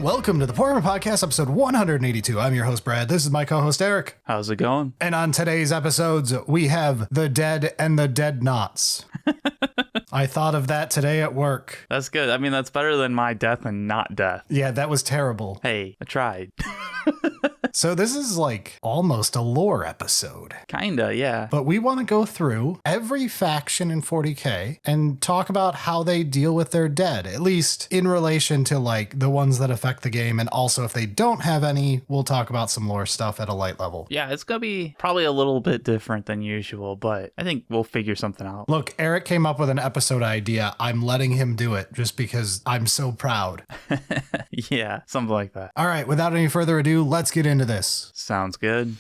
welcome to the Poorhammer Podcast, episode 182. I'm your host, Brad. This is my co-host, Eric. How's it going? And on today's episodes, we have the dead and the dead knots. I thought of that today at work. That's good. I mean, that's better than my death and not death. Yeah, that was terrible. Hey, I tried. So this is like almost a lore episode. Kinda, yeah. But we want to go through every faction in 40K and talk about how they deal with their dead, at least in relation to like the ones that affect the game. And also if they don't have any, we'll talk about some lore stuff at a light level. Yeah, it's gonna be probably a little bit different than usual, but I think we'll figure something out. Look, Eric came up with an episode idea. I'm letting him do it just because I'm so proud. Yeah, something like that. All right, without any further ado, let's get into this. Sounds good.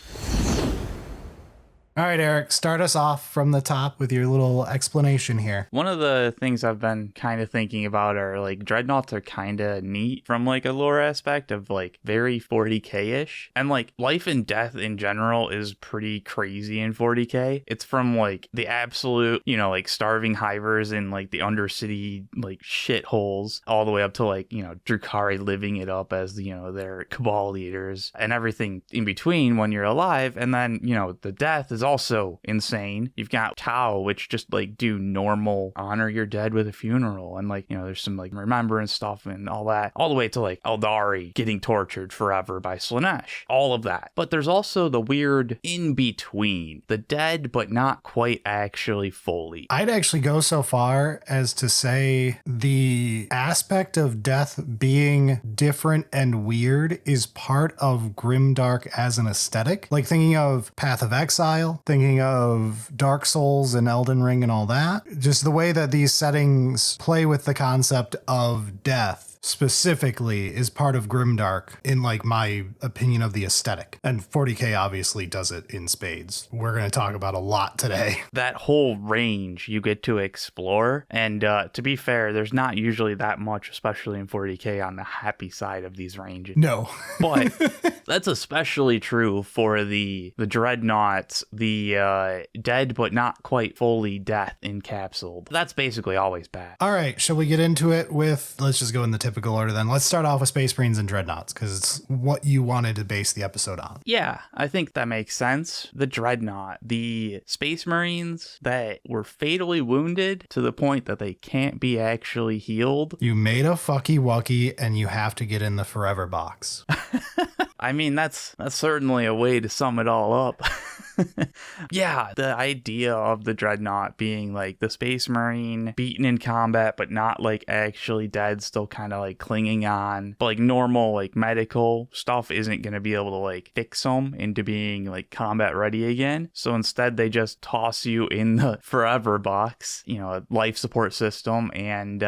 All right, Eric, start us off from the top with your little explanation here. One of the things I've been kind of thinking about are like dreadnoughts are kind of neat from like a lore aspect of like very 40K-ish. And like life and death in general is pretty crazy in 40K. It's from like the absolute, like starving hivers in like the undercity like shitholes all the way up to like, Drukhari living it up as, their cabal leaders and everything in between when you're alive. And then, the death is also insane. You've got Tau, which just like do normal honor your dead with a funeral, and like there's some like remembrance stuff and all that, all the way to like Aeldari getting tortured forever by Slaanesh, all of that. But there's also the weird in between, the dead but not quite actually fully. I'd actually go so far as to say the aspect of death being different and weird is part of grimdark as an aesthetic. Like thinking of Path of Exile, thinking of Dark Souls and Elden Ring and all that. Just the way that these settings play with the concept of death specifically is part of grimdark in like my opinion of the aesthetic. And 40K obviously does it in spades. We're going to talk about a lot today. That whole range you get to explore. And to be fair, there's not usually that much, especially in 40K, on the happy side of these ranges. No. But that's especially true for the dreadnoughts, the dead but not quite fully death encapsulated. That's basically always bad. All right, shall we get into it with, let's just go in the typical order then. Let's start off with Space Marines and Dreadnoughts because it's what you wanted to base the episode on. Yeah, I think that makes sense. The Dreadnought, the Space Marines that were fatally wounded to the point that they can't be actually healed. You made a fucky wucky and you have to get in the forever box. I mean, that's certainly a way to sum it all up. Yeah, the idea of the Dreadnought being like the Space Marine beaten in combat but not like actually dead, still kind of like clinging on, but like normal like medical stuff isn't going to be able to like fix them into being like combat ready again. So instead they just toss you in the forever box, a life support system, and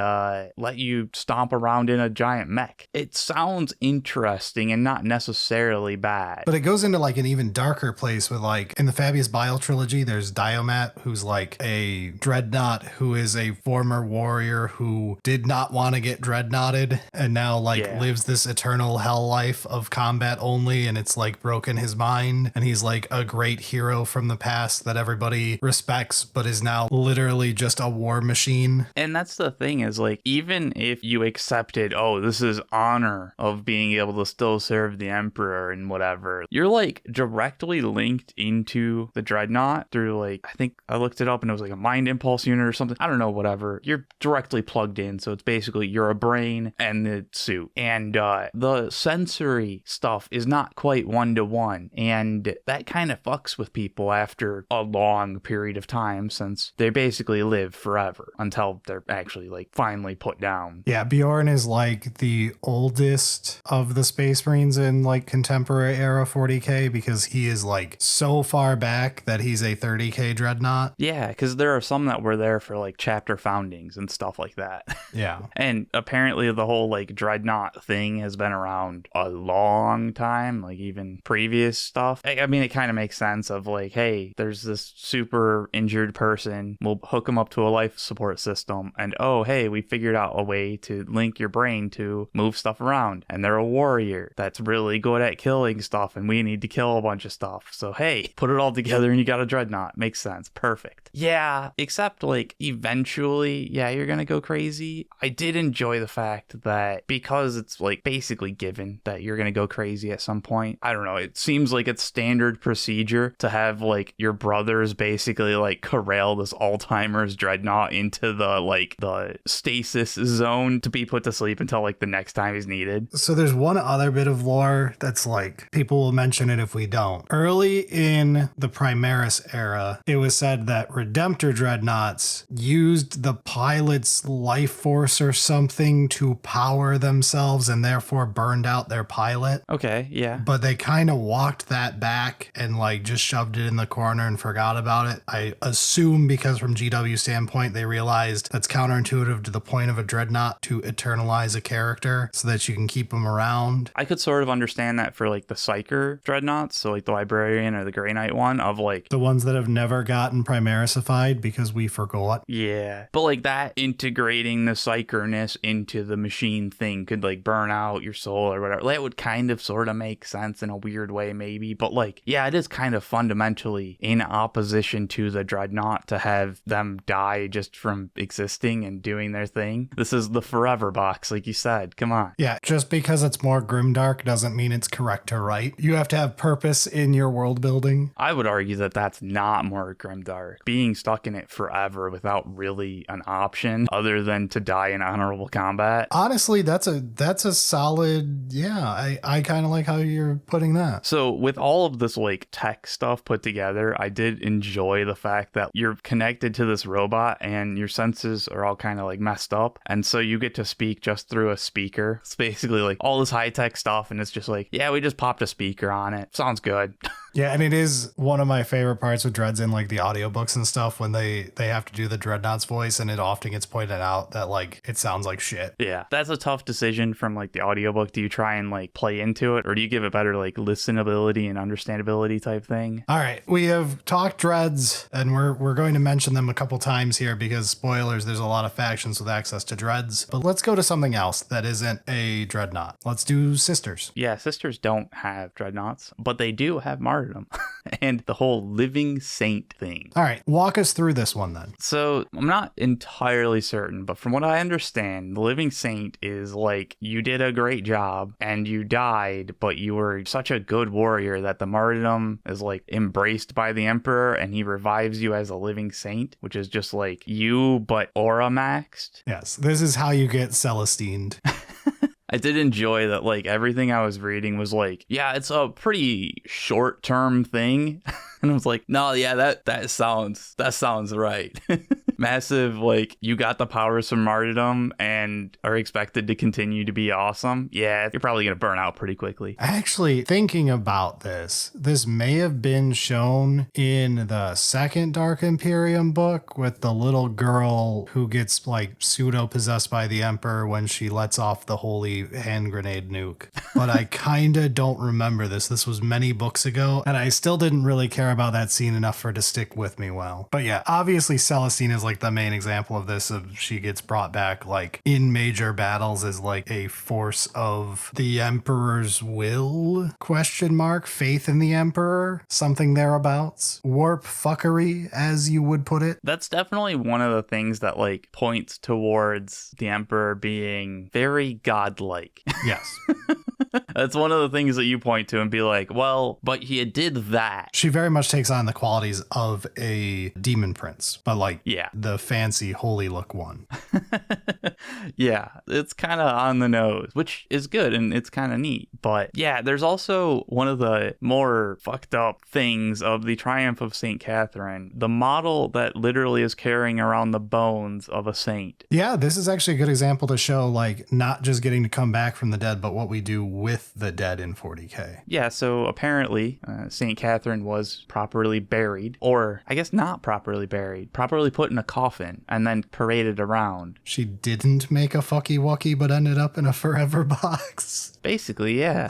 let you stomp around in a giant mech. It sounds interesting and not necessarily bad, but it goes into like an even darker place with like in the Fabius Bile trilogy, there's Diomat, who's like a dreadnought who is a former warrior who did not want to get dreadnoughted and now lives this eternal hell life of combat only, and it's like broken his mind, and he's like a great hero from the past that everybody respects but is now literally just a war machine. And that's the thing is like, even if you accepted, this is honor of being able to still serve the Emperor and whatever, you're like directly linked into the Dreadnought through like, I think I looked it up and it was like a mind impulse unit or something. I don't know, whatever. You're directly plugged in. So it's basically you're a brain and the suit. And the sensory stuff is not quite 1-to-1. And that kind of fucks with people after a long period of time, since they basically live forever until they're actually like finally put down. Yeah, Bjorn is like the oldest of the Space Marines in like contemporary era 40K because he is like so far back that he's a 30K dreadnought. Yeah, because there are some that were there for like chapter foundings and stuff like that. Yeah. And apparently the whole like dreadnought thing has been around a long time, like even previous stuff. I mean, it kind of makes sense of like, hey, there's this super injured person, we'll hook them up to a life support system, and oh, hey, we figured out a way to link your brain to move stuff around, and they're a warrior that's really good at killing stuff, and we need to kill a bunch of stuff. So hey, put put it all together and you got a dreadnought. Makes sense. Perfect. Yeah, except like eventually, yeah, you're gonna go crazy. I did enjoy the fact that because it's like basically given that you're gonna go crazy at some point. I don't know, it seems like it's standard procedure to have like your brothers basically like corral this Alzheimer's dreadnought into the stasis zone to be put to sleep until like the next time he's needed. So there's one other bit of lore that's like, people will mention it if we don't. Early in the Primaris era, it was said that Redemptor dreadnoughts used the pilot's life force or something to power themselves and therefore burned out their pilot. Okay, yeah. But they kind of walked that back and like just shoved it in the corner and forgot about it. I assume because from GW standpoint, they realized that's counterintuitive to the point of a dreadnought to eternalize a character so that you can keep them around. I could sort of understand that for like the Psyker dreadnoughts, so like the Librarian or the Grey Knight one, of like the ones that have never gotten Primarisified because we forgot. Yeah. But like that integrating the Psykerness into the machine thing could like burn out your soul or whatever. That would kind of sort of make sense in a weird way maybe. But like, yeah, it is kind of fundamentally in opposition to the dreadnought to have them die just from existing and doing their thing. This is the forever box, like you said. Come on. Yeah, just because it's more grimdark doesn't mean it's correct or right. You have to have purpose in your world building. I would argue that that's not more grimdark. Being stuck in it forever without really an option other than to die in honorable combat. Honestly, that's a solid, yeah, I kind of like how you're putting that. So with all of this like tech stuff put together, I did enjoy the fact that you're connected to this robot and your senses are all kind of like messed up. And so you get to speak just through a speaker. It's basically like all this high tech stuff. And it's just like, yeah, we just popped a speaker on it. Sounds good. Yeah, and it is one of my favorite parts with Dreads in like the audiobooks and stuff when they have to do the Dreadnought's voice, and it often gets pointed out that like it sounds like shit. Yeah, that's a tough decision from like the audiobook. Do you try and like play into it, or do you give it better like listenability and understandability type thing? All right, we have talked Dreads, and we're going to mention them a couple times here because spoilers, there's a lot of factions with access to Dreads. But let's go to something else that isn't a Dreadnought. Let's do Sisters. Yeah, Sisters don't have Dreadnoughts, but they do have Martyrdom and the whole living saint thing. All right, walk us through this one then. So I'm not entirely certain, but from what I understand, the living saint is like you did a great job and you died, but you were such a good warrior that the martyrdom is like embraced by the emperor and he revives you as a living saint, which is just like you, but aura maxed. Yes, this is how you get Celestined. I did enjoy that, like, everything I was reading was like, yeah, it's a pretty short-term thing. And I was like, no, yeah, that sounds right. Massive, like, you got the powers from martyrdom and are expected to continue to be awesome. Yeah, you're probably going to burn out pretty quickly. Actually, thinking about this may have been shown in the second Dark Imperium book with the little girl who gets, like, pseudo-possessed by the Emperor when she lets off the holy hand grenade nuke. But I kinda don't remember this. This was many books ago, and I still didn't really care about that scene enough for it to stick with me well. But yeah, obviously Celestine is like the main example of this, of she gets brought back like in major battles as like a force of the Emperor's will, ? Faith in the Emperor, something thereabouts. Warp fuckery, as you would put it. That's definitely one of the things that like points towards the Emperor being very godlike. Yes. That's one of the things that you point to and be like, well, but he did that. She very much takes on the qualities of a demon prince, but like the fancy holy look one. Yeah, it's kind of on the nose, which is good and it's kind of neat. But yeah, there's also one of the more fucked up things of the Triumph of St. Catherine, the model that literally is carrying around the bones of a saint. Yeah, this is actually a good example to show like not just getting to come back from the dead, but what we do with the dead in 40K. Yeah, so apparently St. Catherine was properly buried, or I guess not properly buried, properly put in a coffin and then paraded around. She didn't make a fucky wucky, but ended up in a forever box. Basically, yeah.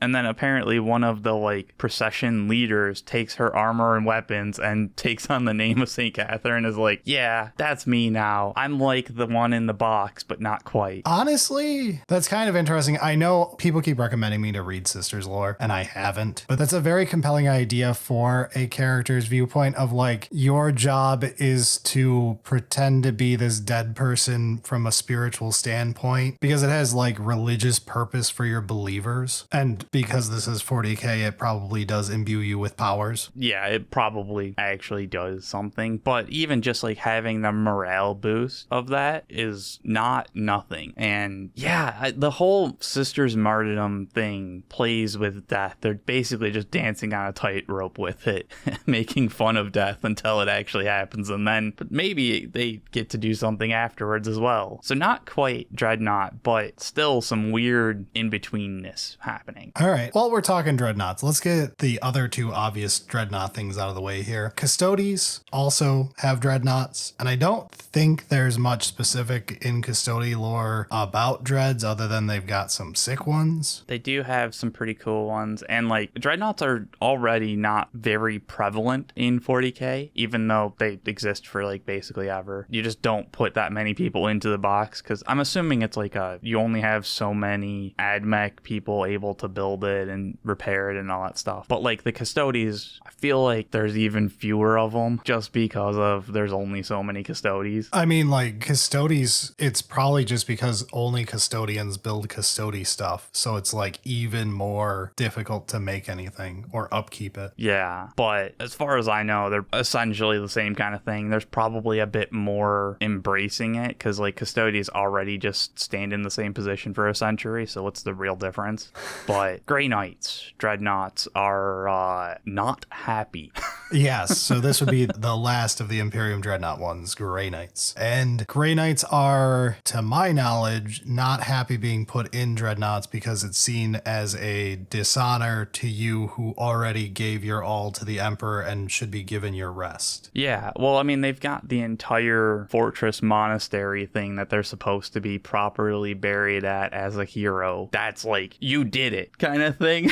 And then apparently one of the like procession leaders takes her armor and weapons and takes on the name of St. Catherine, is like, yeah, that's me now. I'm like the one in the box, but not quite. Honestly, that's kind of interesting. I know people keep recommending me to read Sisters lore, and I haven't, but that's a very compelling idea for a character's viewpoint of like, your job is to pretend to be this dead person from a spiritual standpoint because it has like religious purpose for your believers. And because this is 40K, it probably does imbue you with powers. Yeah, it probably actually does something, but even just like having the morale boost of that is not nothing. And yeah, the whole Sisters Martyrdom thing plays with death. They're basically just dancing on a tightrope with it, making fun of death until it actually happens, and then but maybe they get to do something afterwards as well. So not quite Dreadnought, but still some weird in-betweenness happening. All right, while we're talking Dreadnoughts, let's get the other two obvious Dreadnought things out of the way here. Custodes also have Dreadnoughts, and I don't think there's much specific in Custode lore about Dreads other than they've got some sick ones. They do have some pretty cool ones, and like Dreadnoughts are already not very prevalent in 40K, even though they exist for like basically ever. You just don't put that many people into the box because I'm assuming it's like you only have so many AdMech people able to build it and repair it and all that stuff. But like the Custodes, I feel like there's even fewer of them just because of there's only so many Custodes. I mean, like Custodes, it's probably just because only custodians build Custode stuff. So it's like even more difficult to make anything or upkeep it. Yeah, but as far as I know, they're essentially the same kind of thing. There's probably a bit more embracing it because like Custodes already just stand in the same position for a century. So what's the real difference? But Grey Knights, Dreadnoughts are not happy. Yes, so this would be the last of the Imperium Dreadnought ones, Grey Knights. And Grey Knights are, to my knowledge, not happy being put in Dreadnoughts because it's seen as a dishonor to you who already gave your all to the Emperor and should be given your rest. Yeah, well, I mean, they've got the entire fortress monastery thing that they're supposed to be properly buried at as a hero. That's like, you did it kind of thing.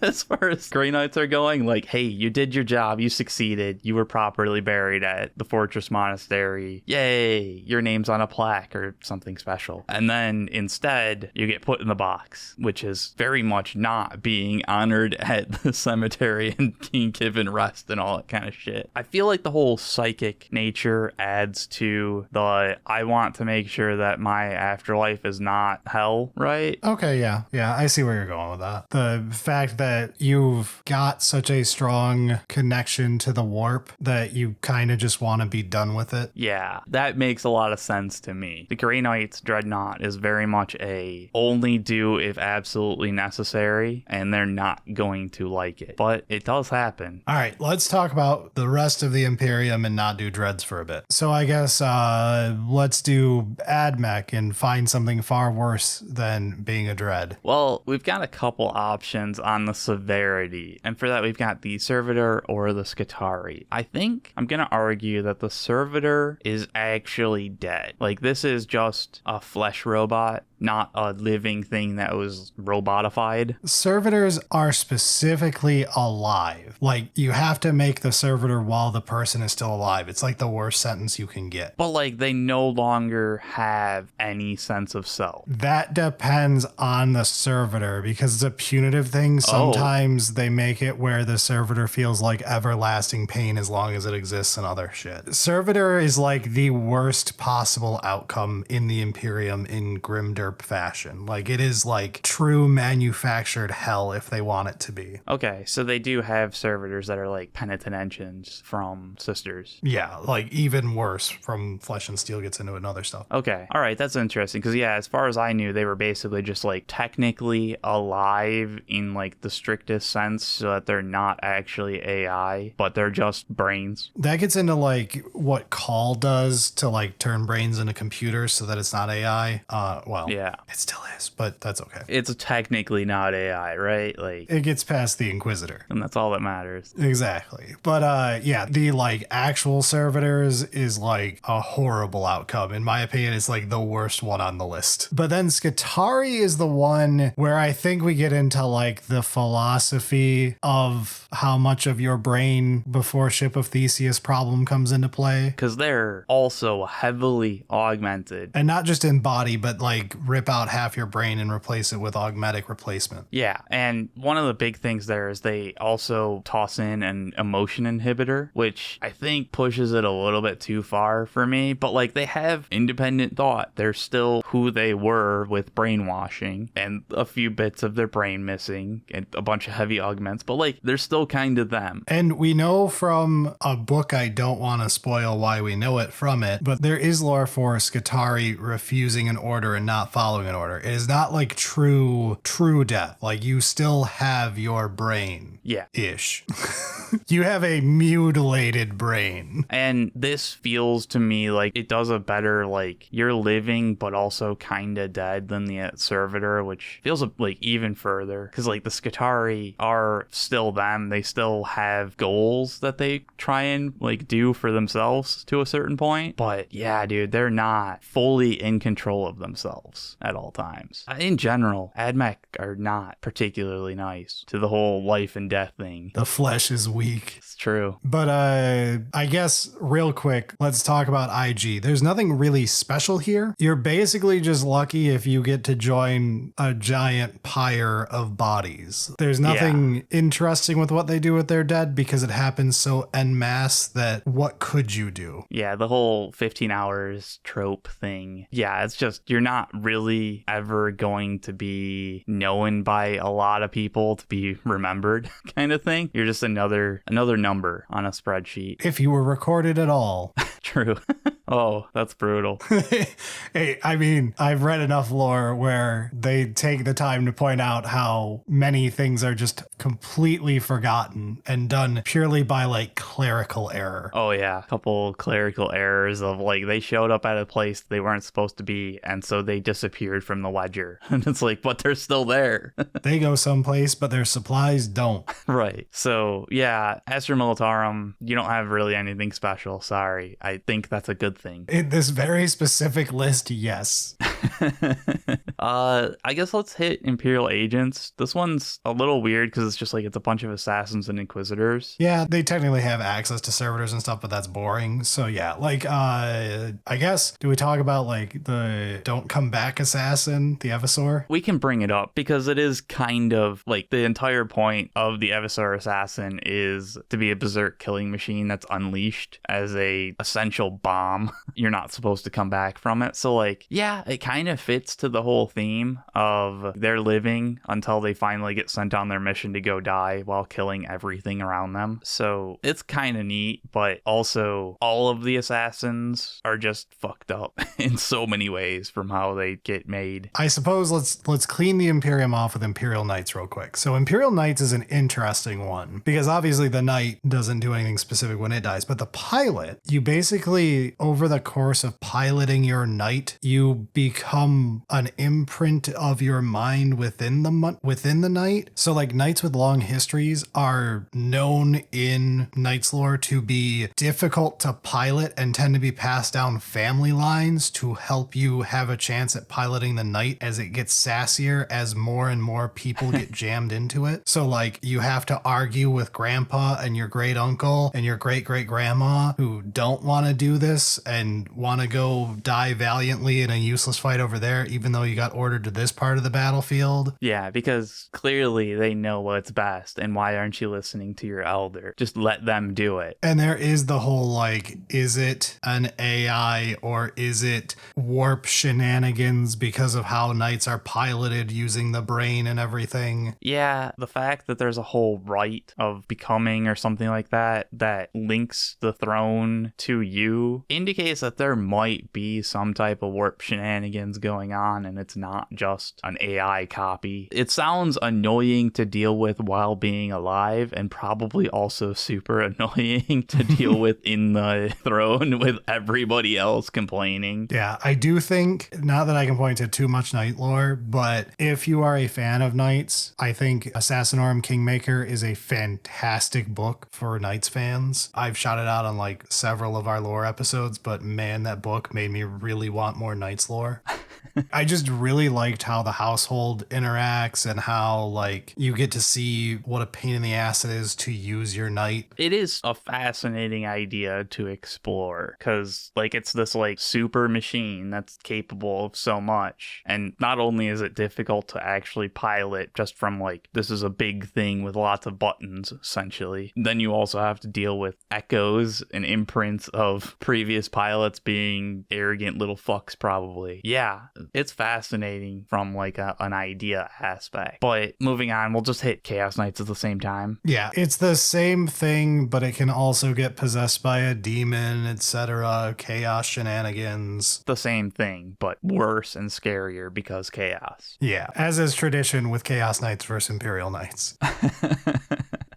As far as Grey Knights are going, like, hey, you did your job, you succeeded, you were properly buried at the Fortress Monastery. Yay, your name's on a plaque or something special. And then instead, you get put in the box, which is very much not being honored at the cemetery and being given rest and all that kind of shit. I feel like the whole psychic nature adds to the, I want to make sure that my afterlife is not hell, right? Okay, yeah, I see where you're going with that. The fact that you've got such a strong connection to the warp that you kind of just want to be done with it. Yeah, that makes a lot of sense to me. The Grey Knights Dreadnought is very much a only do if absolutely necessary, and they're not going to like it. But it does happen. All right, let's talk about the rest of the Imperium and not do Dreads for a bit. So I guess let's do AdMech and find something far worse than being a Dread. Well, we've got a couple options on the severity, and for that we've got the Servitor or the Skitarii. I think I'm gonna argue that the Servitor is actually dead. Like, this is just a flesh robot, not a living thing that was robotified. Servitors are specifically alive. Like, you have to make the servitor while the person is still alive. It's like the worst sentence you can get. But like, they no longer have any sense of self. That depends on the servitor because it's a punitive thing. Sometimes they make it where the servitor feels like everlasting pain as long as it exists and other shit. Servitor is like the worst possible outcome in the Imperium in grimdark fashion. Like, it is like true manufactured hell if they want it to be. Okay, so they do have servitors that are like penitentians from Sisters. Yeah, like even worse from Flesh and Steel gets into it and other stuff. Okay, all right, that's interesting because yeah, as far as I knew, they were basically just like technically alive in like the strictest sense, so that they're not actually AI, but they're just brains. That gets into like what Call does to like turn brains into computers so that it's not AI. Well, Yeah. It still is, but that's okay. It's technically not AI, right? Like, It gets past the Inquisitor. and that's all that matters. Exactly. But yeah, the like actual servitors is like a horrible outcome. In my opinion, it's like the worst one on the list. But then Skitarii is the one where I think we get into like the philosophy of how much of your brain before Ship of Theseus problem comes into play. Because they're also heavily augmented. And not just in body, but like rip out half your brain and replace it with augmetic replacement. Yeah, and one of the big things there is they also toss in an emotion inhibitor, which I think pushes it a little bit too far for me, but like they have independent thought. They're still who they were with brainwashing and a few bits of their brain missing and a bunch of heavy augments, but like they're still kind of them. And we know from a book, I don't want to spoil why we know it from it, but there is lore for Skitarii refusing an order and not following an order. It is not like true death. Like you still have your brain. Yeah. Ish. You have a mutilated brain. And this feels to me like it does a better, like, you're living but also kind of dead than the Servitor, which feels like even further. Because, like, the Skitarii are still them. They still have goals that they try and, like, do for themselves to a certain point. But, yeah, dude, they're not fully in control of themselves at all times. In general, AdMech are not particularly nice to the whole life and death thing. The flesh is weak. It's true. But I guess real quick, let's talk about IG. There's nothing really special here. You're basically just lucky if you get to join a giant pyre of bodies. There's nothing interesting with what they do with their dead because it happens so en masse that what could you do? Yeah, the whole 15 hours trope thing. Yeah, it's just you're not really ever going to be known by a lot of people to be remembered kind of thing. You're just another number on a spreadsheet. If you were recorded at all. True. Oh, that's brutal. Hey, I mean, I've read enough lore where they take the time to point out how many things are just completely forgotten and done purely by like clerical error. Oh yeah, a couple clerical errors of like they showed up at a place they weren't supposed to be and so they disappeared from the ledger. And it's like, but they're still there. They go someplace, but their supplies don't. Right. So yeah, Astra Militarum, you don't have really anything special. Sorry. I think that's a good thing. In this very specific list, yes. I guess let's hit Imperial Agents. This one's a little weird because it's just like it's a bunch of assassins and inquisitors. Yeah, they technically have access to servitors and stuff, but that's boring. So yeah, like I guess do we talk about like the don't come back assassin, the Evisor? We can bring it up because it is kind of like the entire point of the Evisor assassin is to be a berserk killing machine that's unleashed as a essential bomb. You're not supposed to come back from it. So like, yeah, it kind of fits to the whole theme of they're living until they finally get sent on their mission to go die while killing everything around them. So it's kind of neat, but also all of the assassins are just fucked up in so many ways from how they get made. I suppose let's clean the Imperium off with Imperial Knights real quick. So Imperial Knights is an interesting one because obviously the knight doesn't do anything specific when it dies, but the pilot, you basically over the course of piloting your knight, you become an imprint of your mind within the knight. So like knights with long histories are known in Knights lore to be difficult to pilot and tend to be passed down family lines to help you have a chance at piloting the knight as it gets sassier as more and more people get jammed into it. So like you have to argue with grandpa and your great uncle and your great great grandma who don't want to do this and want to go die valiantly in a useless fight over there, even though you got ordered to this part of the battlefield. Yeah, because clearly they know what's best, and why aren't you listening to your elder? Just let them do it. And there is the whole like, is it an AI or is it warp shenanigans because of how knights are piloted using the brain and everything? Yeah, the fact that there's a whole rite of becoming or something like that that links the throne to you indicates that there might be some type of warp shenanigans shenanigans going on, and it's not just an AI copy. It sounds annoying to deal with while being alive, and probably also super annoying to deal with in the throne with everybody else complaining. Yeah, I do think, not that I can point to too much Knight lore, but if you are a fan of Knights, I think Assassinorum Kingmaker is a fantastic book for Knights fans. I've shot it out on like several of our lore episodes, but man, that book made me really want more Knights lore. I just really liked how the household interacts and how like you get to see what a pain in the ass it is to use your knight. It is a fascinating idea to explore because like it's this like super machine that's capable of so much. And not only is it difficult to actually pilot just from like this is a big thing with lots of buttons essentially, then you also have to deal with echoes and imprints of previous pilots being arrogant little fucks probably. Yeah, it's fascinating from like an idea aspect. But moving on, we'll just hit Chaos Knights at the same time. Yeah, it's the same thing, but it can also get possessed by a demon, etc. Chaos shenanigans. The same thing, but worse and scarier because chaos. Yeah, as is tradition with Chaos Knights versus Imperial Knights.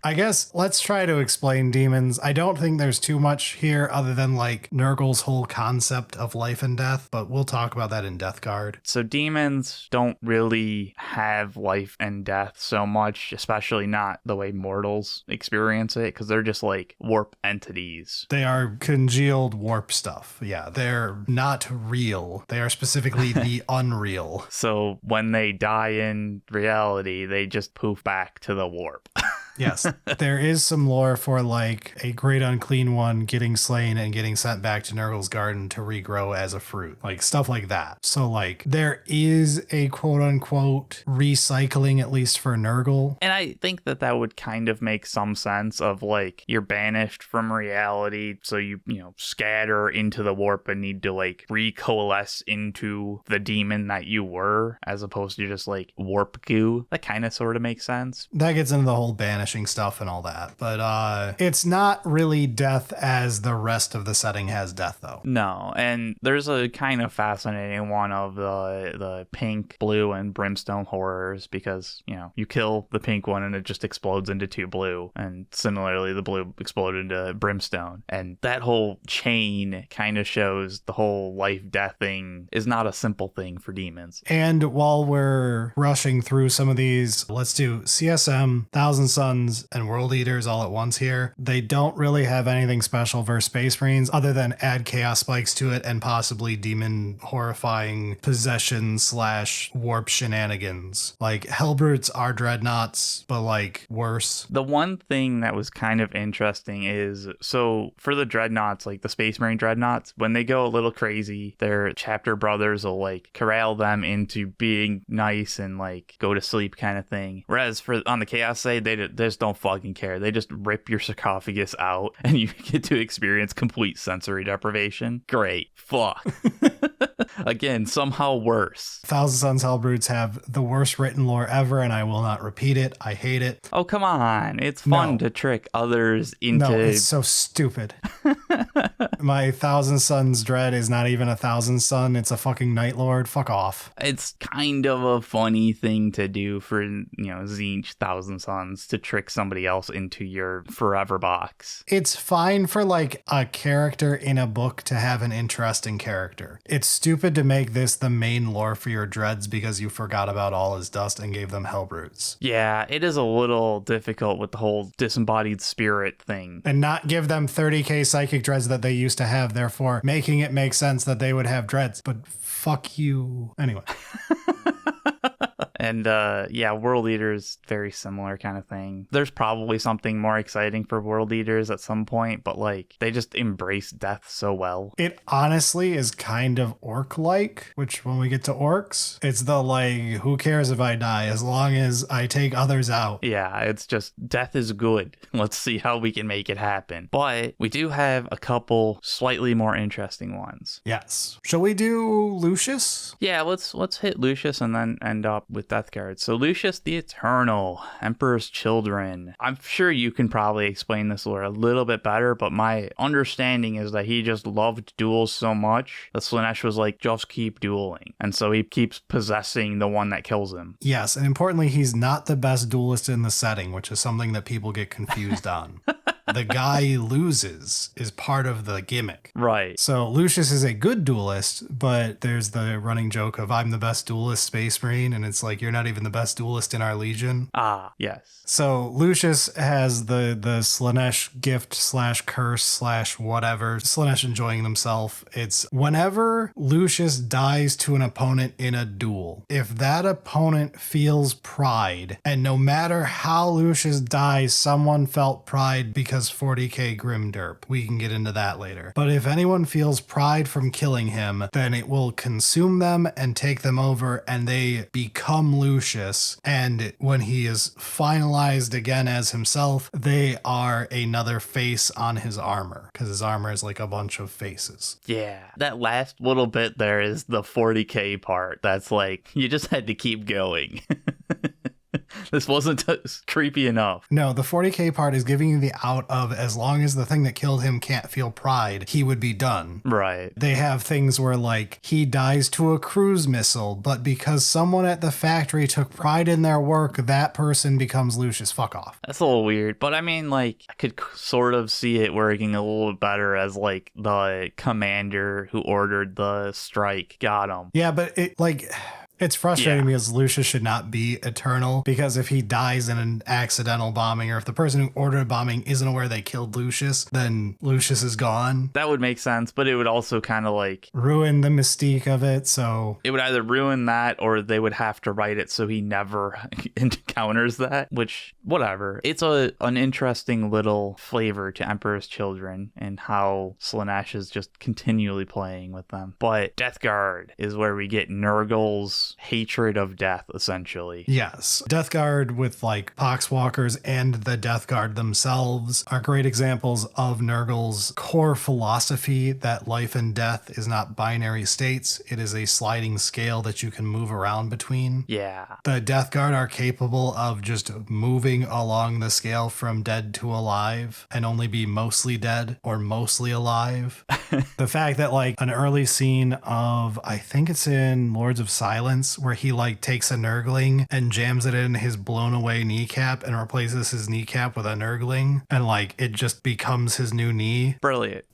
I guess let's try to explain demons. I don't think there's too much here other than like Nurgle's whole concept of life and death, but we'll talk about that in Death Guard. So demons don't really have life and death so much, especially not the way mortals experience it, because they're just like warp entities. They are congealed warp stuff. Yeah, they're not real. They are specifically the unreal. So when they die in reality, they just poof back to the warp. Yes, there is some lore for like a great unclean one getting slain and getting sent back to Nurgle's garden to regrow as a fruit, like stuff like that. So like there is a quote unquote recycling, at least for Nurgle. And I think that would kind of make some sense of like you're banished from reality. So you scatter into the warp and need to like recoalesce into the demon that you were, as opposed to just like warp goo. That kind of sort of makes sense. That gets into the whole banish stuff and all that, but it's not really death as the rest of the setting has death though. No, and there's a kind of fascinating one of the pink, blue, and brimstone horrors because you kill the pink one and it just explodes into two blue, and similarly the blue exploded into brimstone, and that whole chain kind of shows the whole life-death thing is not a simple thing for demons. And while we're rushing through some of these, let's do CSM, Thousand Suns, and World Eaters all at once here. They don't really have anything special versus Space Marines other than add chaos spikes to it and possibly demon horrifying possession / warp shenanigans. Like Hellbrutes are dreadnoughts, but like worse. The one thing that was kind of interesting is, so for the dreadnoughts, like the Space Marine dreadnoughts, when they go a little crazy, their chapter brothers will like corral them into being nice and like go to sleep kind of thing. Whereas on the chaos side, they just don't fucking care. They just rip your sarcophagus out and you get to experience complete sensory deprivation. Great. Fuck. Again, somehow worse. Thousand Suns Hellbrutes have the worst written lore ever, and I will not repeat it. I hate it. Oh, come on. It's fun to trick others into... No, it's so stupid. My Thousand Suns dread is not even a Thousand Sun. It's a fucking Night Lord. Fuck off. It's kind of a funny thing to do for, Tzeentch Thousand Suns, to trick somebody else into your forever box. It's fine for like a character in a book to have an interesting character. It's stupid to make this the main lore for your dreads because you forgot about All Is Dust and gave them Hellbrutes. Yeah, it is a little difficult with the whole disembodied spirit thing. And not give them 30k psychic dreads that they used to have, therefore making it make sense that they would have dreads. But fuck you. Anyway. And World Eaters, very similar kind of thing. There's probably something more exciting for World Eaters at some point, but like they just embrace death so well. It honestly is kind of orc-like, which when we get to orcs, it's the like, who cares if I die as long as I take others out. Yeah, it's just death is good. Let's see how we can make it happen. But we do have a couple slightly more interesting ones. Yes. Shall we do Lucius? Yeah, let's hit Lucius and then end up with Death Guard. So Lucius the Eternal, Emperor's Children. I'm sure you can probably explain this lore a little bit better, but my understanding is that he just loved duels so much that Slaanesh was like, just keep dueling. And so he keeps possessing the one that kills him. Yes, and importantly, he's not the best duelist in the setting, which is something that people get confused on. The guy he loses is part of the gimmick. Right. So Lucius is a good duelist, but there's the running joke of I'm the best duelist, Space Marine, and it's like, you're not even the best duelist in our Legion. Ah, yes. So Lucius has the Slaanesh gift / curse / whatever. Slaanesh enjoying himself. It's whenever Lucius dies to an opponent in a duel, if that opponent feels pride, and no matter how Lucius dies, someone felt pride because 40k Grimderp. We can get into that later. But if anyone feels pride from killing him, then it will consume them and take them over, and they become Lucius. And when he is finalized again as himself, they are another face on his armor, because his armor is like a bunch of faces. Yeah. That last little bit there is the 40k part. That's like, you just had to keep going. This wasn't creepy enough. No, the 40k part is giving you the out of, as long as the thing that killed him can't feel pride, he would be done. Right. They have things where, like, he dies to a cruise missile, but because someone at the factory took pride in their work, that person becomes Lucius. Fuck off. That's a little weird, but I mean, like, I could sort of see it working a little bit better as, like, the commander who ordered the strike got him. Yeah, but it, like... It's frustrating because Lucius should not be eternal, because if he dies in an accidental bombing, or if the person who ordered a bombing isn't aware they killed Lucius, then Lucius is gone. That would make sense, but it would also kind of like ruin the mystique of it. So it would either ruin that, or they would have to write it so he never encounters that, which whatever. It's an interesting little flavor to Emperor's Children and how Slaanesh is just continually playing with them. But Death Guard is where we get Nurgle's hatred of death, essentially. Yes. Death Guard with like Poxwalkers and the Death Guard themselves are great examples of Nurgle's core philosophy that life and death is not binary states. It is a sliding scale that you can move around between. Yeah. The Death Guard are capable of just moving along the scale from dead to alive and only be mostly dead or mostly alive. The fact that like an early scene of, I think it's in Lords of Silence, where he like takes a Nurgling and jams it in his blown away kneecap and replaces his kneecap with a Nurgling, and like it just becomes his new knee. Brilliant.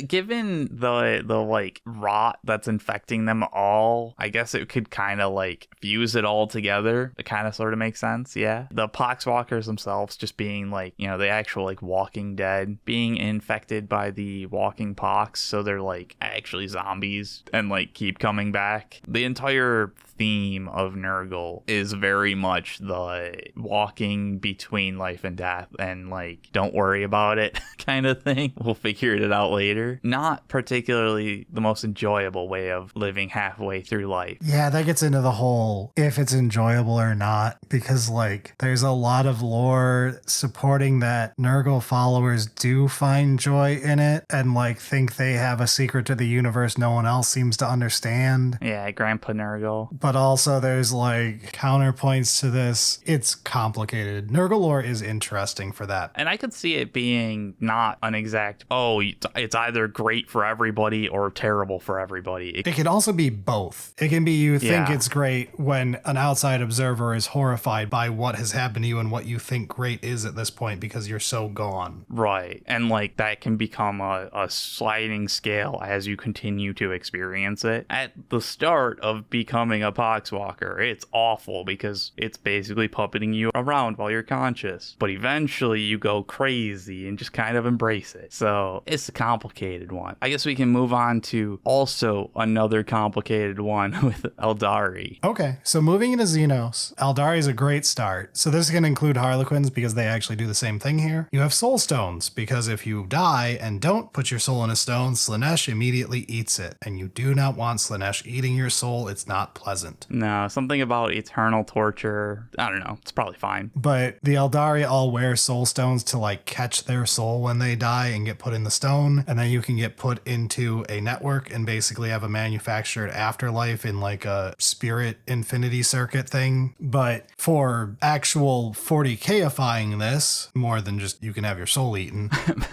Given the like rot that's infecting them all, I guess it could kind of like fuse it all together. It kind of sort of makes sense. Yeah. The Poxwalkers themselves just being like, you know, the actual like Walking Dead being infected by the walking pox. So they're like actually zombies and like keep coming back. The entire theme of Nurgle is very much the walking between life and death and like, don't worry about it kind of thing. We'll figure it out later. Not particularly the most enjoyable way of living halfway through life. Yeah, that gets into the whole if it's enjoyable or not, because like there's a lot of lore supporting that Nurgle followers do find joy in it and like think they have a secret to the universe no one else seems to understand. Yeah, Grandpa Nurgle. But also there's like counterpoints to this. It's complicated. Nurgle lore is interesting for that. And I could see it being not an exact, oh, it's either great for everybody or terrible for everybody. It can also be both. It can be you think it's great when an outside observer is horrified by what has happened to you and what you think great is at this point because you're so gone. Right. And like that can become a sliding scale as you continue to experience it. At the start of becoming a Poxwalker, it's awful because it's basically puppeting you around while you're conscious. But eventually you go crazy and just kind of embrace it. So it's a complicated one. I guess we can move on to also another complicated one with Aeldari. Okay, so moving into Xenos, Aeldari is a great start. So this is going to include Harlequins because they actually do the same thing here. You have soul stones because if you die and don't put your soul in a stone, Slaanesh immediately eats it. And you do not want Slaanesh eating your soul. It's not pleasant. doesn't. No, something about eternal torture. I don't know. It's probably fine. But the Aeldari all wear soul stones to like catch their soul when they die and get put in the stone. And then you can get put into a network and basically have a manufactured afterlife in like a spirit infinity circuit thing. But for actual 40K-ifying this, more than just you can have your soul eaten.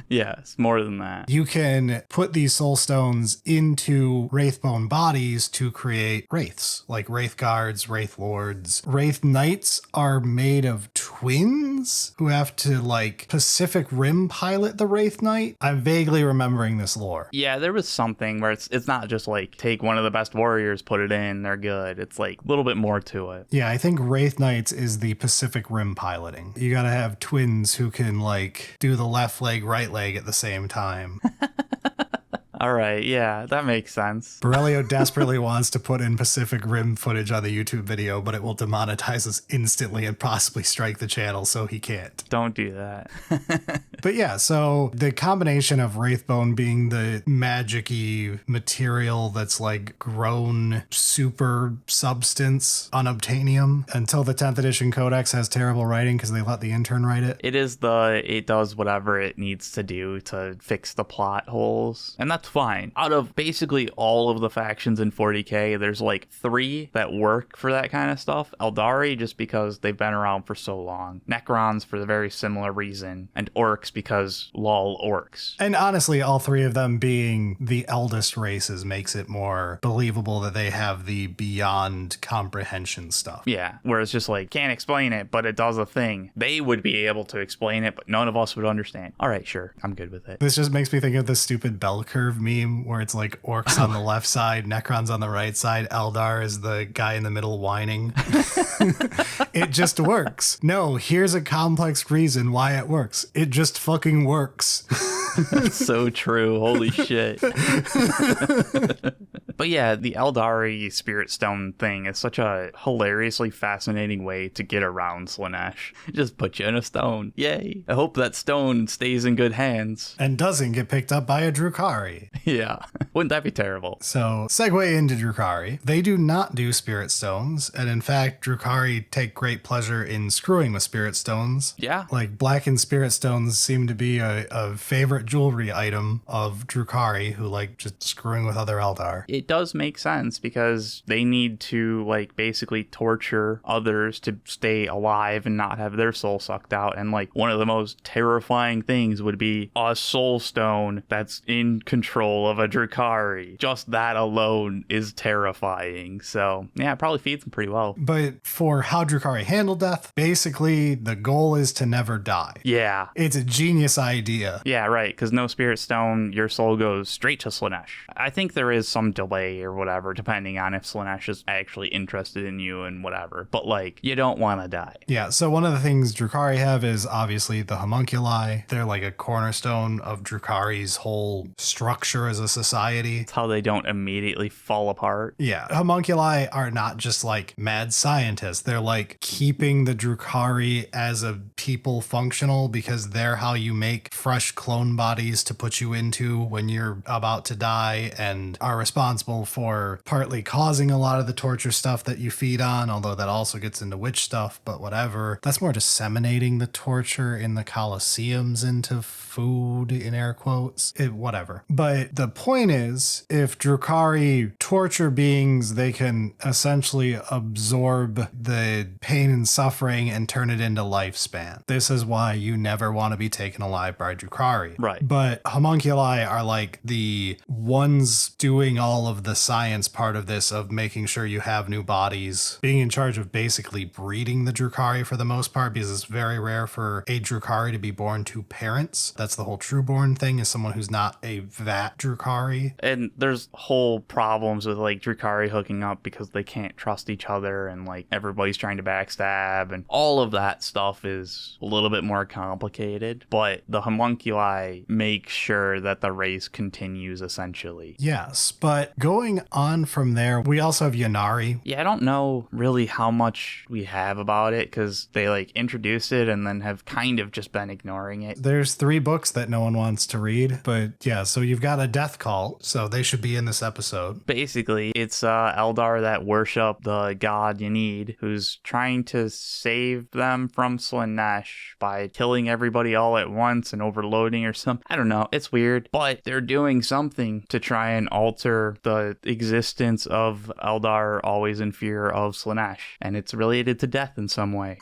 Yes, more than that. You can put these soul stones into Wraithbone bodies to create wraiths, like Wraith Guards, Wraith Lords. Wraith Knights are made of twins who have to like Pacific Rim pilot the Wraith Knight. I'm vaguely remembering this lore. Yeah, there was something where it's not just like take one of the best warriors, put it in, they're good. It's like a little bit more to it. Yeah, I think Wraith Knights is the Pacific Rim piloting. You gotta have twins who can like do the left leg, right leg at the same time. All right, yeah, that makes sense. Berilio desperately wants to put in Pacific Rim footage on the YouTube video, but it will demonetize us instantly and possibly strike the channel, so he can't. Don't do that. But yeah, so the combination of Wraithbone being the magic-y material that's like grown super substance unobtainium until the 10th edition codex has terrible writing because they let the intern write it. It does whatever it needs to do to fix the plot holes. And that's fine. Out of basically all of the factions in 40K, there's like 3 that work for that kind of stuff. Aeldari, just because they've been around for so long. Necrons, for the very similar reason. And Orks, because lol Orks. And honestly, all 3 of them being the eldest races makes it more believable that they have the beyond comprehension stuff. Yeah, where it's just like, can't explain it, but it does a thing. They would be able to explain it, but none of us would understand. All right, sure, I'm good with it. This just makes me think of the stupid bell curve meme where it's like Orcs on the left side, Necrons on the right side, Eldar is the guy in the middle whining. It just works. No, here's a complex reason why it works. It just fucking works. That's so true. Holy shit. But yeah, the Aeldari Spirit Stone thing is such a hilariously fascinating way to get around Slaanesh. Just put you in a stone. Yay. I hope that stone stays in good hands. And doesn't get picked up by a Drukhari. Yeah. Wouldn't that be terrible? So, segue into Drukhari. They do not do Spirit Stones, and in fact, Drukhari take great pleasure in screwing with Spirit Stones. Yeah. Like, blackened Spirit Stones seem to be a favorite jewelry item of Drukhari, who like just screwing with other Eldar. It does make sense because they need to like basically torture others to stay alive and not have their soul sucked out. And like one of the most terrifying things would be a soul stone that's in control of a Drukhari. Just that alone is terrifying. So yeah, it probably feeds them pretty well. But for how Drukhari handle death, basically the goal is to never die. Yeah. It's a genius idea. Yeah, right. Because no Spirit Stone, your soul goes straight to Slaanesh. I think there is some delay or whatever, depending on if Slaanesh is actually interested in you and whatever. But like, you don't want to die. Yeah, so one of the things Drukhari have is obviously the homunculi. They're like a cornerstone of Drukhari's whole structure as a society. It's how they don't immediately fall apart. Yeah, homunculi are not just like mad scientists. They're like keeping the Drukhari as a people functional because they're how you make fresh clone bodies to put you into when you're about to die and are responsible for partly causing a lot of the torture stuff that you feed on, although that also gets into witch stuff, but whatever. That's more disseminating the torture in the Colosseums into food, in air quotes. Whatever. But the point is, if Drukhari torture beings, they can essentially absorb the pain and suffering and turn it into lifespan. This is why you never want to be taken alive by Drukhari. Right. But homunculi are like the ones doing all of the science part of this, of making sure you have new bodies, being in charge of basically breeding the Drukhari for the most part, because it's very rare for a Drukhari to be born to parents. That's the whole Trueborn thing, is someone who's not a Vat Drukhari. And there's whole problems with like Drukhari hooking up because they can't trust each other and like everybody's trying to backstab, and all of that stuff is a little bit more complicated. But the homunculi they make sure that the race continues, essentially. Yes, but going on from there, we also have Ynnari. Yeah, I don't know really how much we have about it because they like introduced it and then have kind of just been ignoring it. There's 3 books that no one wants to read, but yeah, so you've got a death cult, so they should be in this episode. Basically, it's Eldar that worship the god Ynid, who's trying to save them from Slaanesh by killing everybody all at once and overloading or something. I don't know, it's weird, but they're doing something to try and alter the existence of Eldar always in fear of Slaanesh, and it's related to death in some way.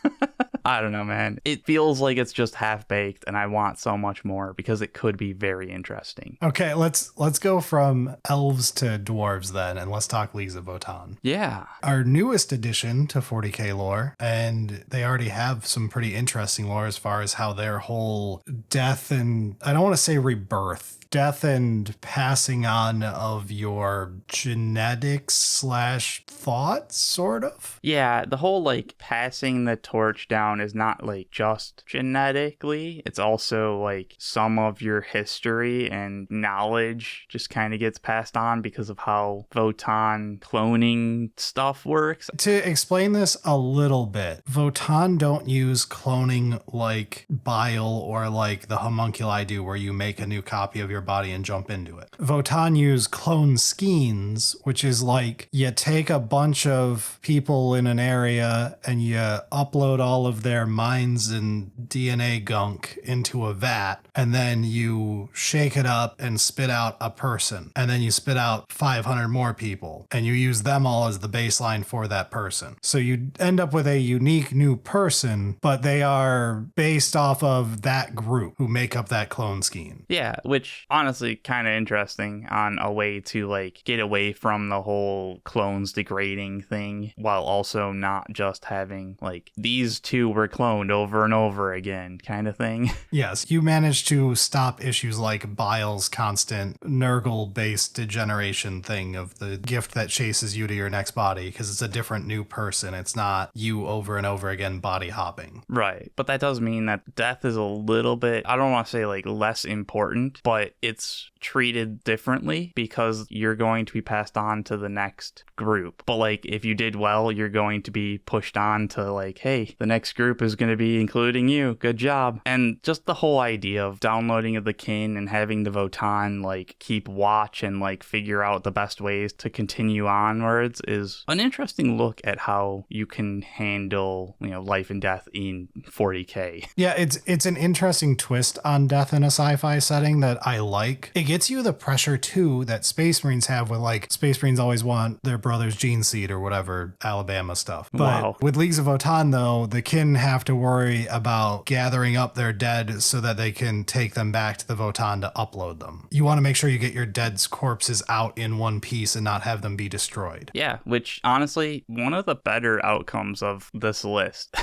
I don't know, man. It feels like it's just half-baked, and I want so much more because it could be very interesting. Okay, let's go from elves to dwarves then, and let's talk Leagues of Votann. Yeah. Our newest addition to 40k lore, and they already have some pretty interesting lore as far as how their whole death and, I don't want to say rebirth, death and passing on of your genetics / thoughts, sort of. Yeah, the whole like passing the torch down is not like just genetically. It's also like some of your history and knowledge just kind of gets passed on because of how Votann cloning stuff works. To explain this a little bit, Votann don't use cloning like bile or like the homunculi do, where you make a new copy of your body and jump into it. Votann use clone skeins, which is like you take a bunch of people in an area and you upload all of their minds and DNA gunk into a vat, and then you shake it up and spit out a person, and then you spit out 500 more people, and you use them all as the baseline for that person. So you end up with a unique new person, but they are based off of that group who make up that clone scheme. Yeah, which honestly kind of interesting on a way to like get away from the whole clones degrading thing, while also not just having like these two were cloned over and over again kind of thing. Yes, you managed to stop issues like Bile's constant Nurgle-based degeneration thing of the gift that chases you to your next body, because it's a different new person. It's not you over and over again body hopping. Right, but that does mean that death is a little bit, I don't want to say like less important, but it's treated differently because you're going to be passed on to the next group. But like if you did well, you're going to be pushed on to like, hey, the next group is going to be including you. Good job. And just the whole idea of downloading of the kin and having the Votann like keep watch and like figure out the best ways to continue onwards is an interesting look at how you can handle, you know, life and death in 40k. Yeah, it's an interesting twist on death in a sci-fi setting that I like. It gets you the pressure too that Space Marines have with like Space Marines always want their brother's gene seed or whatever Alabama stuff. But Wow. with Leagues of Votann though, the kin have to worry about gathering up their dead so that they can take them back to the Votann to upload them. You want to make sure you get your dead's corpses out in one piece and not have them be destroyed. Yeah, which honestly, one of the better outcomes of this list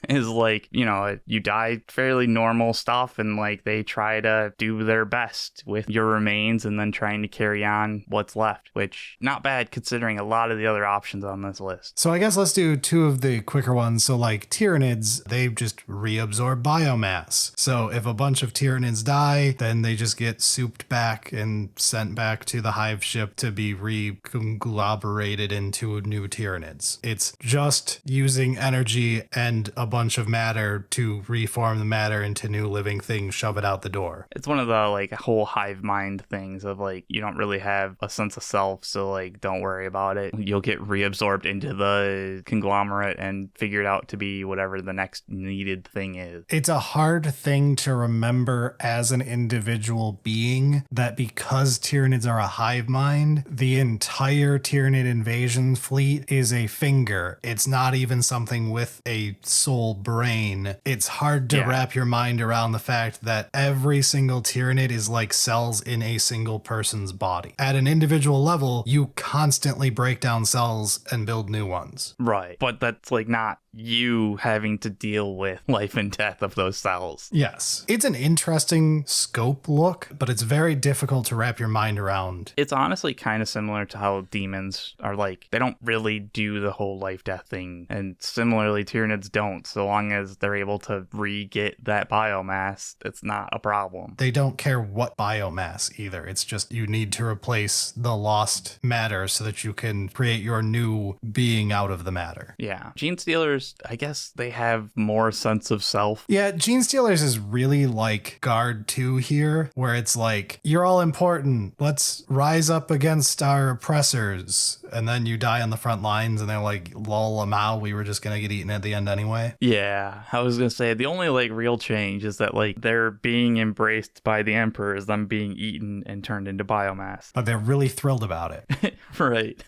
is like, you know, you die fairly normal stuff and like they try to do their best with your remains and then trying to carry on what's left, which not bad considering a lot of the other options on this list. So I guess let's do 2 of the quicker ones. So like Tyranids, they just reabsorb biomass. So if a bunch of Tyranids die, then they just get souped back and sent back to the hive ship to be reconglomerated into new Tyranids. It's just using energy and a bunch of matter to reform the matter into new living things, shove it out the door. It's one of the like whole hive mind things of like you don't really have a sense of self, so like don't worry about it. You'll get reabsorbed into the conglomerate and figure it out to be whatever the next needed thing is. It's a hard thing to remember as an individual being that because Tyranids are a hive mind, the entire Tyranid invasion fleet is a finger. It's not even something with a soul brain. It's hard to wrap your mind around the fact that every single Tyranid is like cells in a single person's body. At an individual level, you constantly break down cells and build new ones. Right. But that's like not you having to deal with life and death of those cells. Yes. It's an interesting scope look, but it's very difficult to wrap your mind around. It's honestly kind of similar to how demons are like, they don't really do the whole life death thing. And similarly, Tyranids don't. So long as they're able to re-get that biomass, it's not a problem. They don't care what biomass either. It's just you need to replace the lost matter so that you can create your new being out of the matter. Yeah. Genestealers, I guess they have more sense of self. Yeah, Genestealers is really like Guard 2 here, where it's like, you're all important. Let's rise up against our oppressors. And then you die on the front lines and they're like, lol, I'm out. We were just going to get eaten at the end anyway. Yeah, I was going to say the only like real change is that like they're being embraced by the Emperor as them being eaten and turned into biomass. But they're really thrilled about it. Right.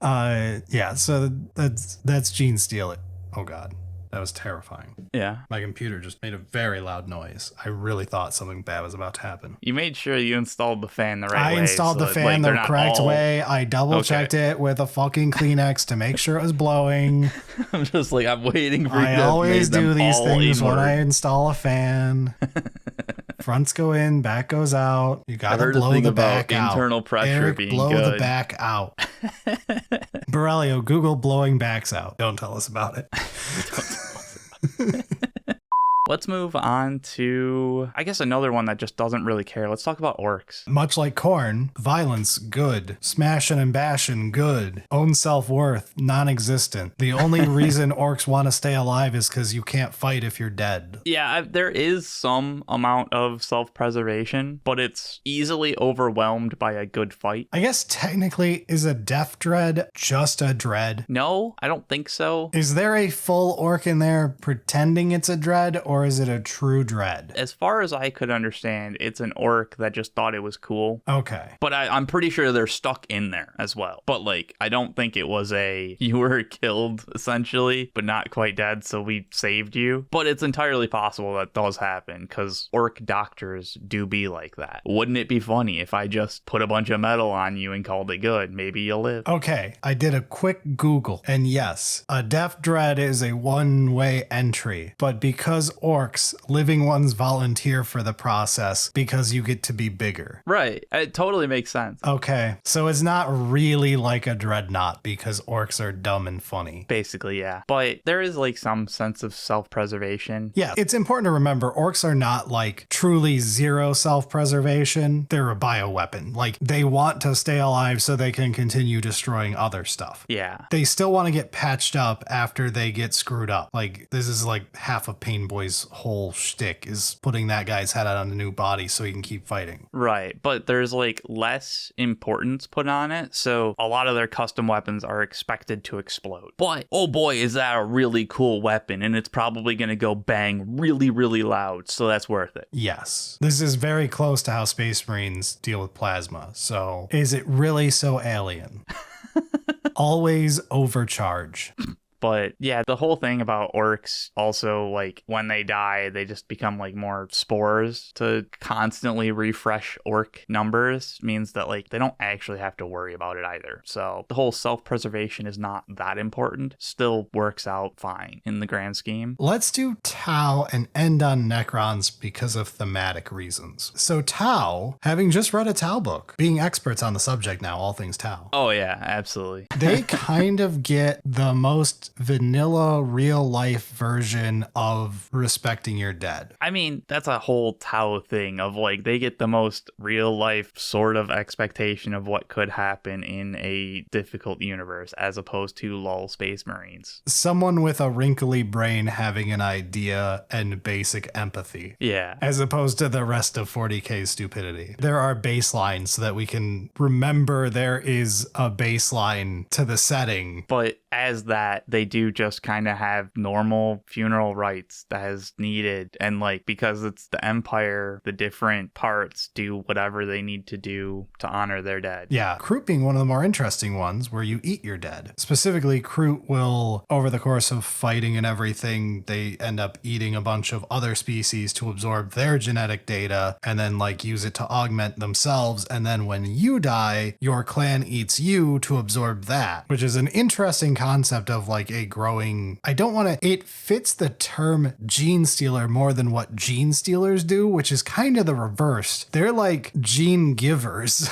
Yeah, so that's Genestealer. Oh God. That was terrifying. Yeah. My computer just made a very loud noise. I really thought something bad was about to happen. You made sure you installed the fan the right way. I installed the fan the correct way. I double checked it with a fucking Kleenex to make sure it was blowing. I'm just like, I'm waiting for you to I always do these things when I inward. install a fan. Fronts go in, back goes out. You gotta blow the back out. Internal pressure Eric, being blow good. the back out. Berilio, Google blowing backs out. Don't tell us about it. Let's move on to, I guess, another one that just doesn't really care. Let's talk about orcs. Much like Khorne, violence, good. Smashing and bashing, good. Own self-worth, non-existent. The only reason orcs want to stay alive is because you can't fight if you're dead. Yeah, there is some amount of self-preservation, but it's easily overwhelmed by a good fight. I guess technically, is a death dread just a dread? No, I don't think so. Is there a full orc in there pretending it's a dread, or is it a true dread? As far as I could understand, it's an orc that just thought it was cool. Okay. But I'm pretty sure they're stuck in there as well. But like, I don't think it was you were killed essentially, but not quite dead, so we saved you. But it's entirely possible that does happen because orc doctors do be like that. Wouldn't it be funny if I just put a bunch of metal on you and called it good? Maybe you'll live. Okay, I did a quick Google, and yes, a death dread is a one-way entry, but because orcs, living ones volunteer for the process because you get to be bigger. Right. It totally makes sense. Okay, so it's not really like a dreadnought because orcs are dumb and funny. Basically, yeah. But there is like some sense of self-preservation. Yeah, it's important to remember orcs are not like truly zero self-preservation. They're a bioweapon. Like, they want to stay alive so they can continue destroying other stuff. Yeah. They still want to get patched up after they get screwed up. Like, this is like half of Pain Boy's whole shtick is putting that guy's head out on a new body so he can keep fighting. Right, but there's like less importance put on it, so a lot of their custom weapons are expected to explode. But, oh boy, is that a really cool weapon, and it's probably going to go bang really, really loud, so that's worth it. Yes. This is very close to how Space Marines deal with plasma, so is it really so alien? Always overcharge. But yeah, the whole thing about orcs also, like, when they die, they just become like more spores. To constantly refresh orc numbers means that like they don't actually have to worry about it either. So the whole self-preservation is not that important. Still works out fine in the grand scheme. Let's do Tau and end on Necrons because of thematic reasons. So Tau, having just read a Tau book, being experts on the subject now, all things Tau. Oh yeah, absolutely. They kind of get the most vanilla real life version of respecting your dead. I mean, that's a whole Tau thing of like they get the most real life sort of expectation of what could happen in a difficult universe as opposed to lol Space Marines. Someone with a wrinkly brain having an idea and basic empathy. Yeah. As opposed to the rest of 40K's stupidity. There are baselines so that we can remember there is a baseline to the setting. But as that, they do just kind of have normal funeral rites as needed. And like, because it's the Empire, the different parts do whatever they need to do to honor their dead. Yeah, Kroot being one of the more interesting ones where you eat your dead. Specifically, Kroot will, over the course of fighting and everything, they end up eating a bunch of other species to absorb their genetic data and then like use it to augment themselves. And then when you die, your clan eats you to absorb that, which is an interesting concept of like a growing, it fits the term Genestealer more than what Genestealers do, which is kind of the reverse. They're like gene givers.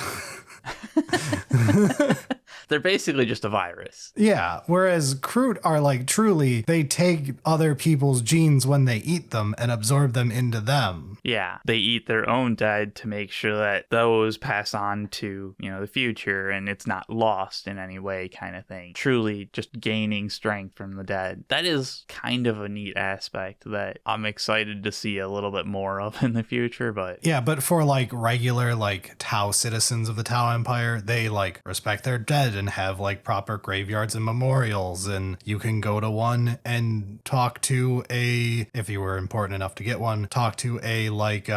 They're basically just a virus. Yeah, whereas Kroot are like truly, they take other people's genes when they eat them and absorb them into them. Yeah, they eat their own dead to make sure that those pass on to, the future and it's not lost in any way kind of thing. Truly just gaining strength from the dead. That is kind of a neat aspect that I'm excited to see a little bit more of in the future, but... Yeah, but for like regular like Tau citizens of the Tau Empire, they like respect their dead and have like proper graveyards and memorials, and you can go to one and talk to if you were important enough to get one, talk to a like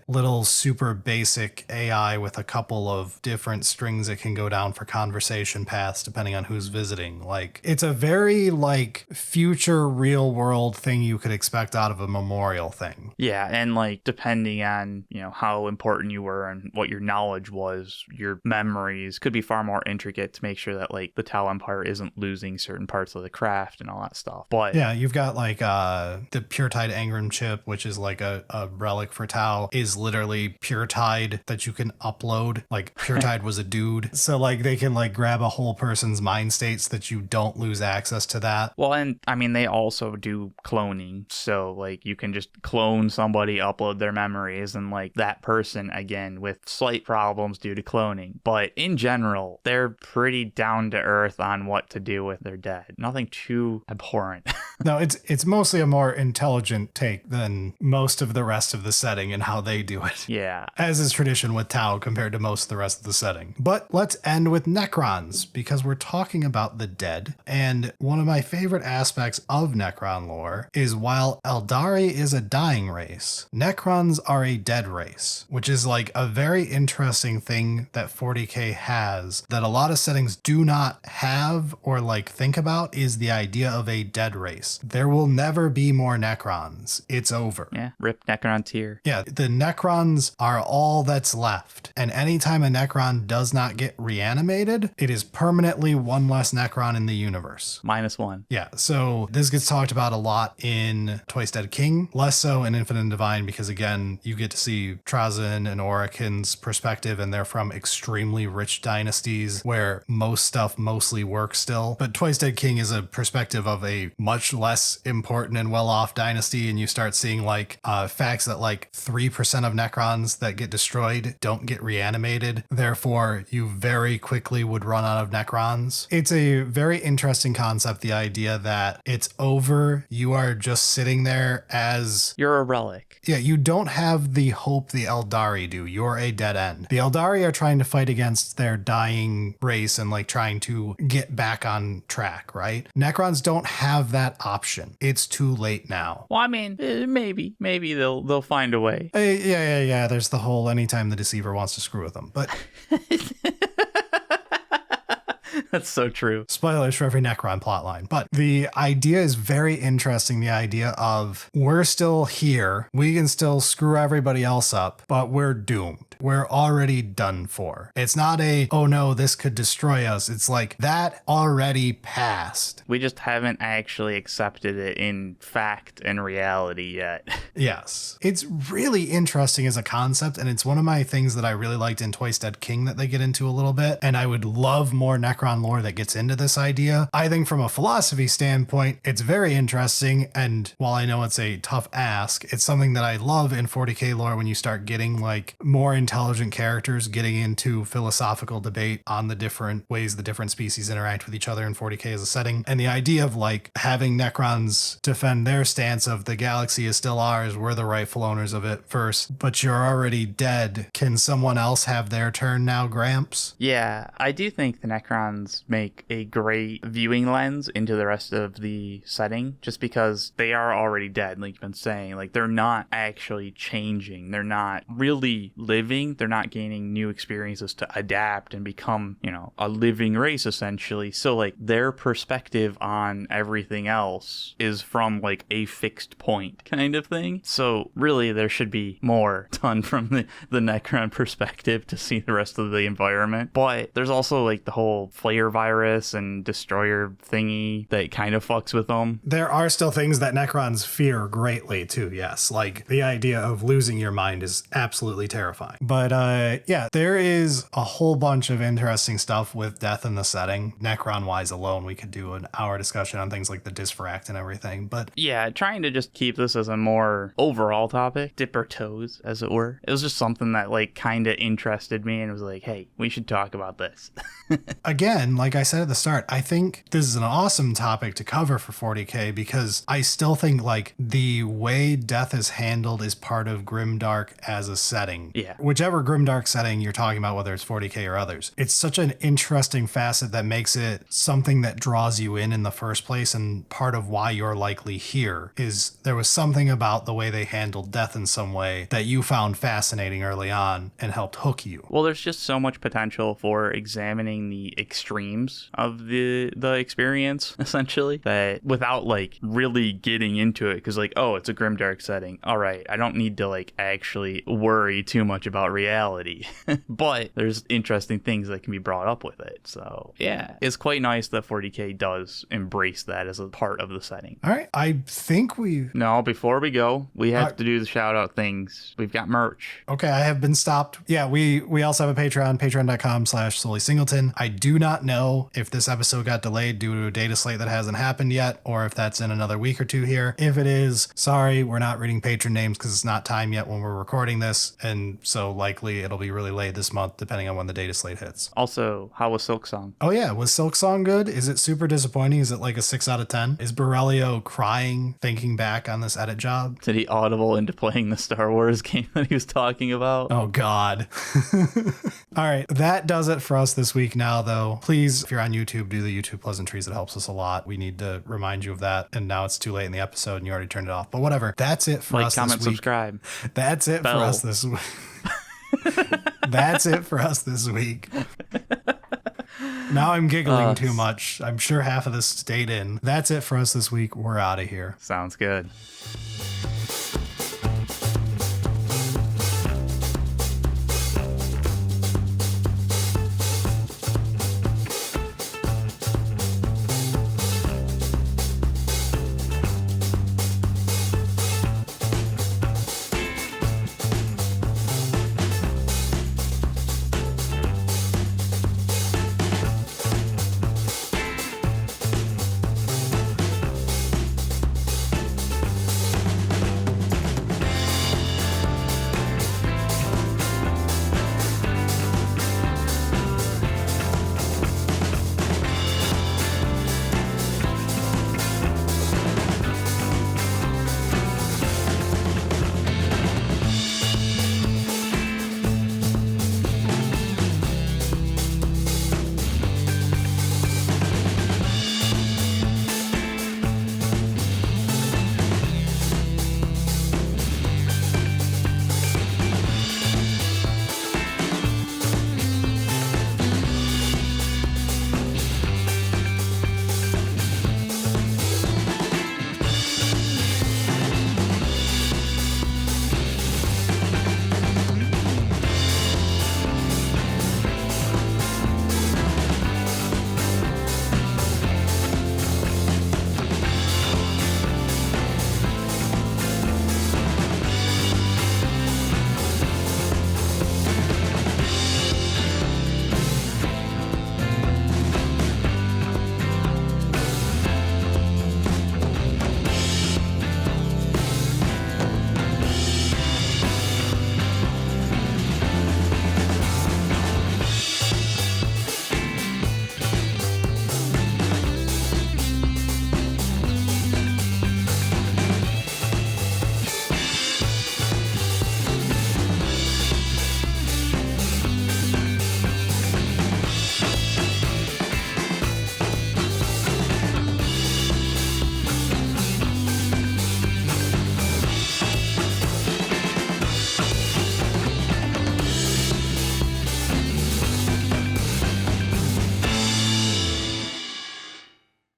little super basic AI with a couple of different strings it can go down for conversation paths depending on who's visiting. Like, it's a very like future real world thing you could expect out of a memorial thing. Yeah, and like depending on, how important you were and what your knowledge was, your memories could be far more intricate to make sure that like the Tau Empire isn't losing certain parts of the craft and all that stuff. But yeah, you've got like the Pure Tide Engram chip, which is like a relic for Tau, is literally Pure Tide that you can upload. Like Pure Tide was a dude. So like they can like grab a whole person's mind state so that you don't lose access to that. Well, and I mean, they also do cloning. So like you can just clone somebody, upload their memories, and like that person, again, with slight problems due to cloning. But in general, they're pretty down to earth on what to do with their dead. Nothing too abhorrent. No, it's mostly a more intelligent take than most of the rest of the setting and how they do it. Yeah. As is tradition with Tau compared to most of the rest of the setting. But let's end with Necrons, because we're talking about the dead. And one of my favorite aspects of Necron lore is while Aeldari is a dying race, Necrons are a dead race, which is like a very interesting thing that 40K has that a lot of settings do not have or like think about, is the idea of a dead race. There will never be more Necrons. It's over. Yeah, rip Necron tier. Yeah, the Necrons are all that's left. And anytime a Necron does not get reanimated, it is permanently one less Necron in the universe. -1. Yeah, so this gets talked about a lot in Twice Dead King, less so in Infinite and Divine, because again, you get to see Trazyn and Orokin's perspective, and they're from extremely rich dynasties where most stuff mostly works still. But Twice Dead King is a perspective of a much less important and well-off dynasty, and you start seeing like facts that like 3% of Necrons that get destroyed don't get reanimated. Therefore, you very quickly would run out of Necrons. It's a very interesting concept, the idea that it's over. You are just sitting there as... You're a relic. Yeah, you don't have the hope the Aeldari do. You're a dead end. The Aeldari are trying to fight against their dying race and like trying to get back on track, right? Necrons don't have that option. It's too late now. Well, I mean, maybe they'll find a way. Yeah. There's the whole anytime the Deceiver wants to screw with them, but... That's so true. Spoilers for every Necron plotline. But the idea is very interesting. The idea of we're still here. We can still screw everybody else up, but we're doomed. We're already done for. It's not oh no, this could destroy us. It's like that already passed. We just haven't actually accepted it in fact and reality yet. Yes. It's really interesting as a concept, and it's one of my things that I really liked in Twice Dead King that they get into a little bit, and I would love more Necron lore that gets into this idea. I think from a philosophy standpoint, it's very interesting, and while I know it's a tough ask, it's something that I love in 40K lore when you start getting like more intelligent characters getting into philosophical debate on the different ways the different species interact with each other in 40K as a setting. And the idea of like having Necrons defend their stance of the galaxy is still ours, we're the rightful owners of it first, but you're already dead. Can someone else have their turn now, Gramps? Yeah, I do think the Necrons make a great viewing lens into the rest of the setting, just because they are already dead, like you've been saying. Like, they're not actually changing. They're not really living. They're not gaining new experiences to adapt and become, a living race, essentially. So, like, their perspective on everything else is from, like, a fixed point kind of thing. So, really, there should be more done from the Necron perspective to see the rest of the environment. But there's also, like, the whole flavor fire virus and destroyer thingy that kind of fucks with them. There are still things that Necrons fear greatly too, yes. Like the idea of losing your mind is absolutely terrifying. But yeah, there is a whole bunch of interesting stuff with death in the setting. Necron-wise alone, we could do an hour discussion on things like the Disfract and everything. But yeah, trying to just keep this as a more overall topic, dip our toes, as it were. It was just something that like kind of interested me and was like, hey, we should talk about this. Again, like I said at the start, I think this is an awesome topic to cover for 40K because I still think like the way death is handled is part of Grimdark as a setting. Yeah. Whichever Grimdark setting you're talking about, whether it's 40K or others, it's such an interesting facet that makes it something that draws you in the first place. And part of why you're likely here is there was something about the way they handled death in some way that you found fascinating early on and helped hook you. Well, there's just so much potential for examining the extremes of the experience, essentially, that without like really getting into it, because like, oh, it's a grimdark setting. All right, I don't need to like actually worry too much about reality. But there's interesting things that can be brought up with it. So yeah, it's quite nice that 40K does embrace that as a part of the setting. All right, I think we... No, before we go, we have to do the shout out things. We've got merch. Okay, I have been stopped. Yeah, we also have a Patreon, patreon.com/solely-singleton. I do not know if this episode got delayed due to a data slate that hasn't happened yet, or if that's in another week or two here. If it is, sorry, we're not reading patron names because it's not time yet when we're recording this, and so likely it'll be really late this month, depending on when the data slate hits. Also, how was Silksong? Oh yeah, was Silksong good? Is it super disappointing? Is it like a 6 out of 10? Is Berilio crying, thinking back on this edit job? Did he audible into playing the Star Wars game that he was talking about? Oh God. All right, that does it for us this week now, though. Please, if you're on YouTube, do the YouTube pleasantries. It helps us a lot. We need to remind you of that. And now it's too late in the episode and you already turned it off. But whatever. That's it for us comment, this week. subscribe. That's it Bell. for us this week. That's it for us this week. Now I'm giggling too much. I'm sure half of this stayed in. That's it for us this week. We're out of here. Sounds good.